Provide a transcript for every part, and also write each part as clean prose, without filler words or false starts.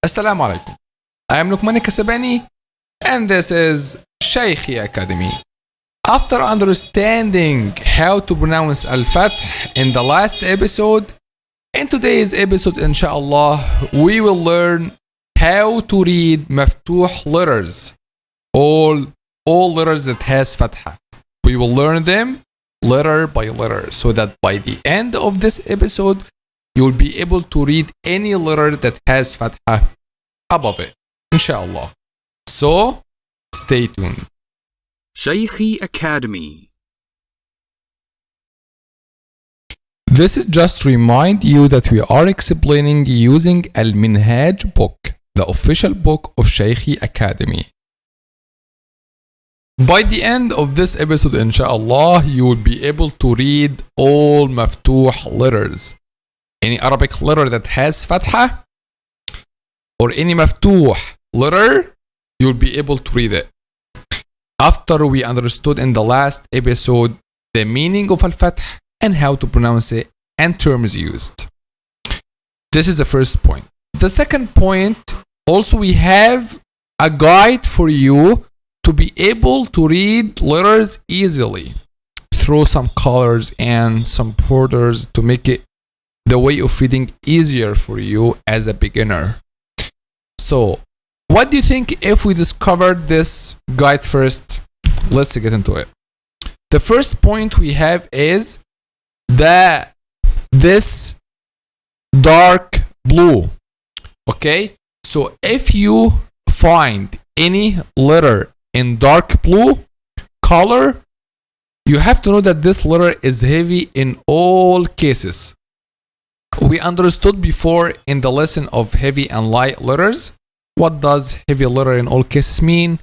Assalamu alaikum. I am Luqman El-Kasabany and this is 𝐤𝐸𝐸 Academy. After understanding how to pronounce Al-Fath in the last episode, in today's episode inshallah we will learn how to read مفتوح letters, all letters that has fatha. We will learn them letter by letter so that by the end of this episode you will be able to read any letter that has fatha above it, inshallah. So stay tuned. 𝐤𝐸𝐸 Academy. This is just to remind you that we are explaining using Al-Minhaj book, the official book of 𝐤𝐸𝐸 Academy. By the end of this episode, inshallah, you will be able to read all مفتوح letters. Any Arabic letter that has fatha or any مفتوح letter, you'll be able to read it. After we understood in the last episode the meaning of Al-Fath and how to pronounce it and terms used. This is the first point. The second point, also we have a guide for you to be able to read letters easily through some colors and some borders to make it the way of reading easier for you as a beginner. So, what do you think if we discovered this guide first? Let's get into it. The first point we have is this dark blue. Okay? So if you find any letter in dark blue color, you have to know that this letter is heavy in all cases. We understood before in the lesson of heavy and light letters what does heavy letter in all cases mean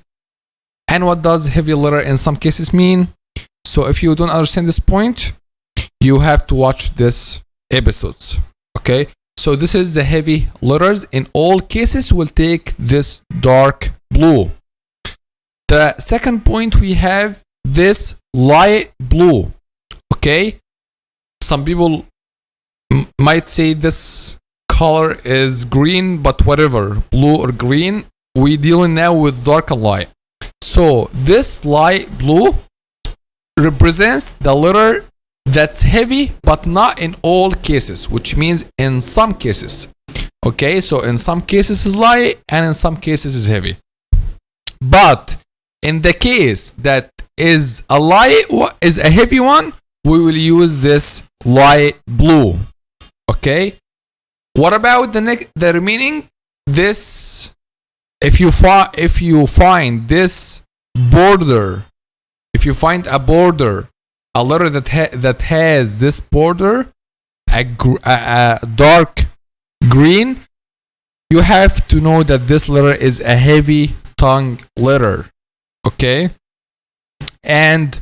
and what does heavy letter in some cases mean. So if you don't understand this point, you have to watch this episodes. Okay, so this is the heavy letters in all cases will take this dark blue. The second point we have this light blue. Okay, some people might say this color is green, but whatever, blue or green, we dealing now with dark and light. So this light blue represents the letter that's heavy but not in all cases, which means in some cases. Okay, so in some cases is light and in some cases is heavy. But in the case that is a light is a heavy one, we will use this light blue. Okay, what about the remaining? This, if you find this border, if you find a border, a letter that has this border, a dark green, you have to know that this letter is a heavy tongue letter. Okay, and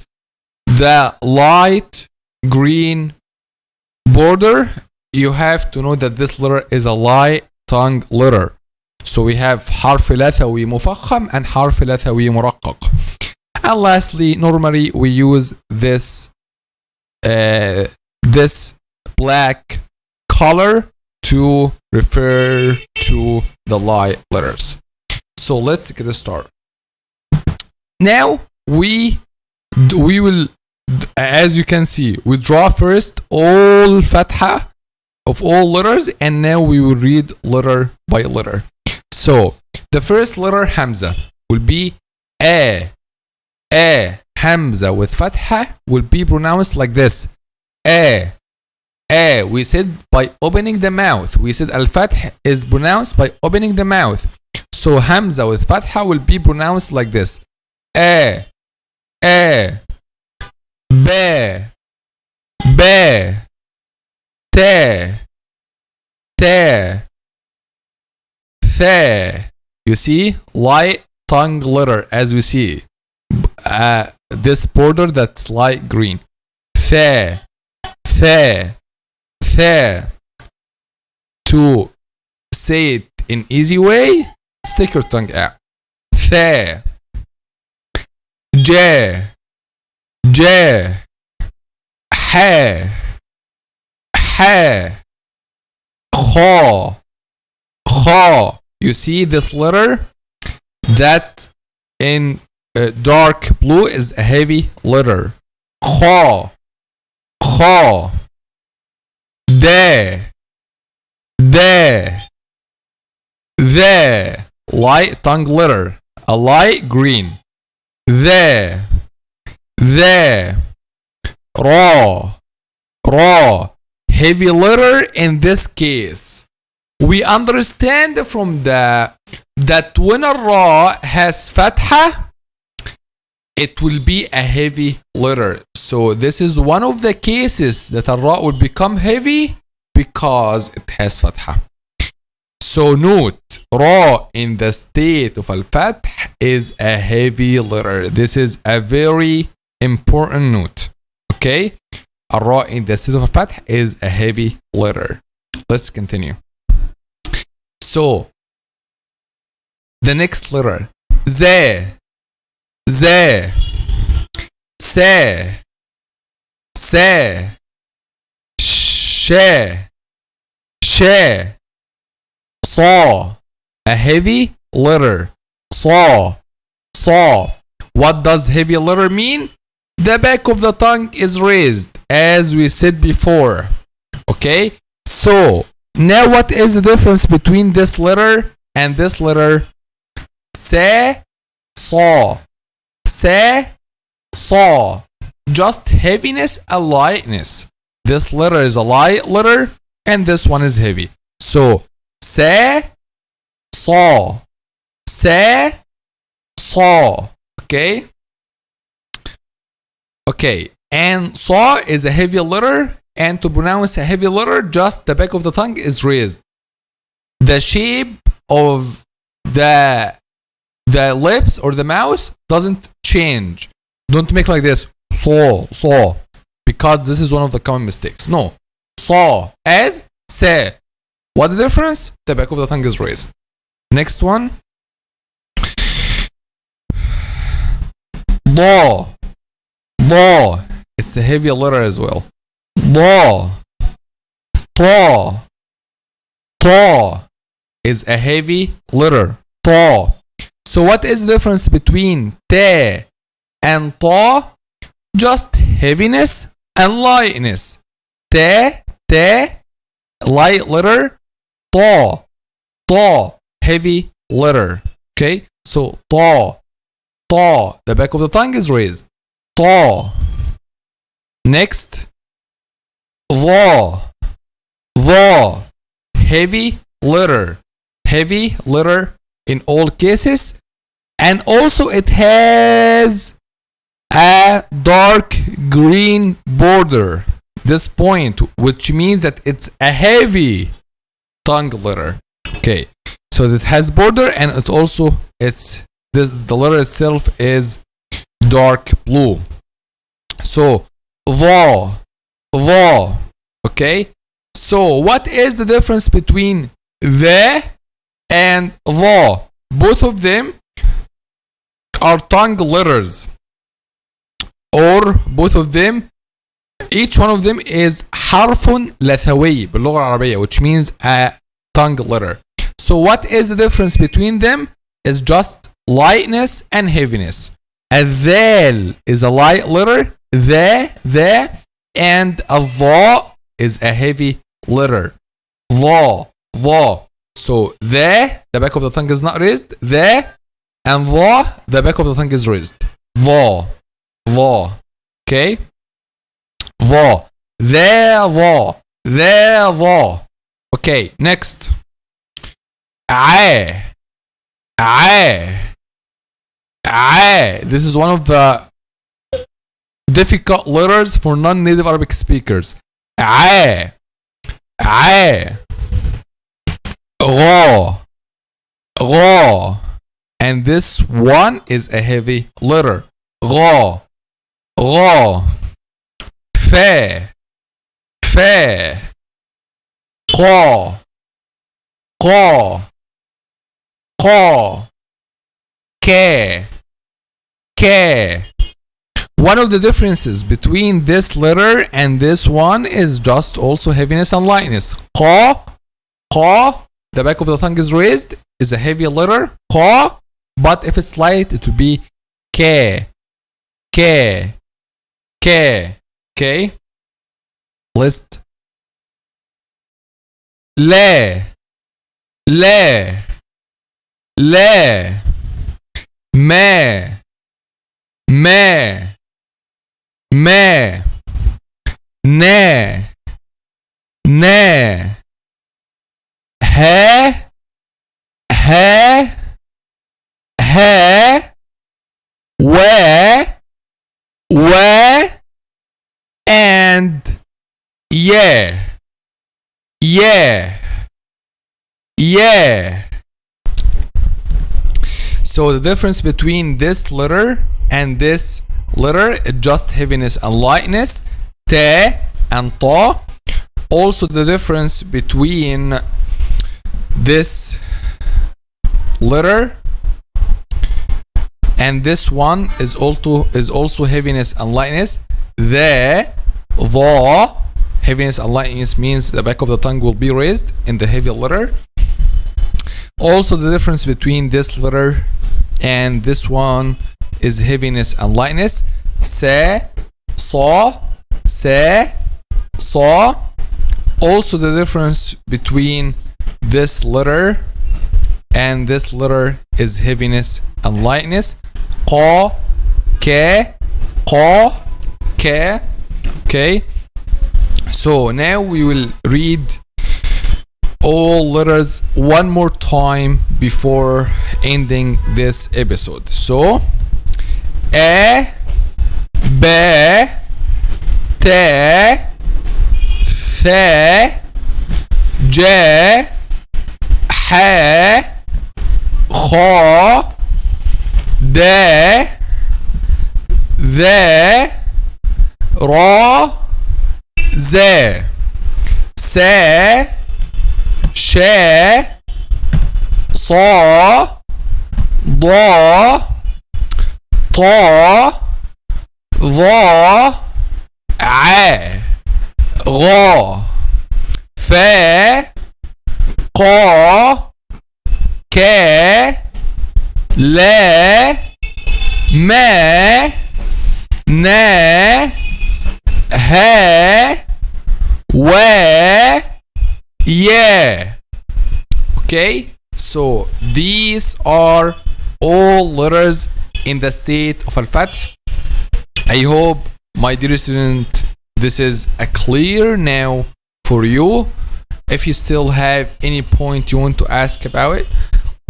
the light green border, you have to know that this letter is a light tongue letter. So we have حرف لثوي مفخم and حرف لثوي مرقق. And lastly, normally we use this black color to refer to the light letters. So let's get started. Now we will, as you can see, we draw first all fatha of all letters and now we will read letter by letter. So the first letter Hamza will be A. Hamza with fatha will be pronounced like this. A. We said by opening the mouth. We said Al-Fath is pronounced by opening the mouth. So Hamza with fatha will be pronounced like this. A. B. T. You see, light tongue letter as we see. This border that's light green. The. To say it in easy way, stick your tongue out. The. J. H. Kha. You see this letter that in dark blue is a heavy letter. Kha, kha. Da, da. The, light tongue letter, a light green. The, ra, ra. Heavy letter in this case. We understand from that when a ra has fatha, it will be a heavy letter. So this is one of the cases that a ra will become heavy because it has fatha. So note, ra in the state of al-fath is a heavy letter. This is a very important note. Okay? A ra in the state of al-fath is a heavy letter. Let's continue. So, the next letter, z, z, se, se, she, she, saw, a heavy letter. Saw, saw. What does heavy letter mean? The back of the tongue is raised, as we said before. Okay? So, now what is the difference between this letter and this letter? Se, saw. Se, saw. Just heaviness and lightness. This letter is a light letter and this one is heavy. So, se, saw. Se, saw. Okay? Okay. And saw is a heavy letter. And to pronounce a heavy letter, just the back of the tongue is raised. The shape of the lips or the mouth doesn't change. Don't make like this. Saw. Because this is one of the common mistakes. No. Saw as say. What the difference? The back of the tongue is raised. Next one. Law. Law. It's a heavy letter as well. Law. Ta. Ta is a heavy letter. Ta. So what is the difference between ta and ta? Just heaviness and lightness. Ta, light letter. Ta, heavy letter. Okay? So ta, the back of the tongue is raised. Ta. Next. The, heavy letter. Heavy letter in all cases. And also it has a dark green border. This point, which means that it's a heavy tongue letter. Okay. So it has border and it also, the letter itself is dark blue. So, the. Okay? So, what is the difference between the and the? Both of them are tongue letters. Or both of them, each one of them is حرف لثوي باللغة العربية, which means a tongue letter. So, what is the difference between them? Is just lightness and heaviness. A dhal is a light letter. The, and a dha is a heavy letter. Dha. So the back of the tongue is not raised. The and the back of the tongue is raised. Dha. Okay? The. Okay, next. This is one of the difficult letters for non-native Arabic speakers. Gha. And this one is a heavy letter. Gha. Fa. Qa. Ka. One of the differences between this letter and this one is just also heaviness and lightness. Qa, the the back of the tongue is raised, is a heavy letter, qa, but if it's light, it will be k, k, k, okay? List. Le, le, le, me, me, me, ne, ne, he, he, he, we, and yeah, yeah, yeah. So the difference between this letter and this letter is just heaviness and lightness, te and ta. Also the difference between this letter and this one is also heaviness and lightness. The heaviness and lightness means the back of the tongue will be raised in the heavy letter. Also the difference between this letter and this one is heaviness and lightness. Se, sa, se, sa. Also the difference between this letter and this letter is heaviness and lightness. Qa, ke, qa, ke. Okay. So now we will read all letters one more time before ending this episode. So e, b, t, th, j, h, kha, d, ذ, ra, z, se, she, sa, da, ta, dha, a, gha, fa, qa, ke, le, me, ne, he, we, yeah. Okay, so these are all letters in the state of al-fath. I hope, my dear student, this is a clear now for you. If you still have any point you want to ask about it,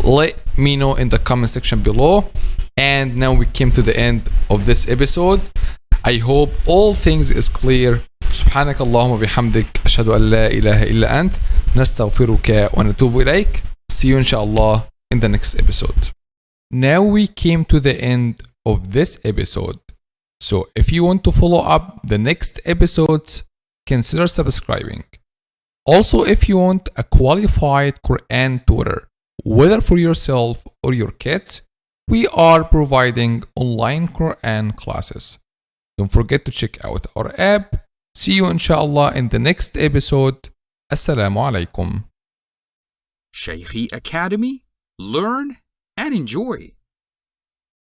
let me know in the comment section below. And now we came to the end of this episode. I hope all things is clear. سبحانك اللهم وبحمدك أشهد أن لا إله إلا أنت نستغفرك ونتوب إليك. See you inshallah in the next episode. Now we came to the end of this episode. So if you want to follow up the next episodes, consider subscribing. Also, if you want a qualified Quran tutor, whether for yourself or your kids, we are providing online Quran classes. Don't forget to check out our app. See you inshallah in the next episode. Assalamu alaikum. Shaykhi Academy. Learn and enjoy.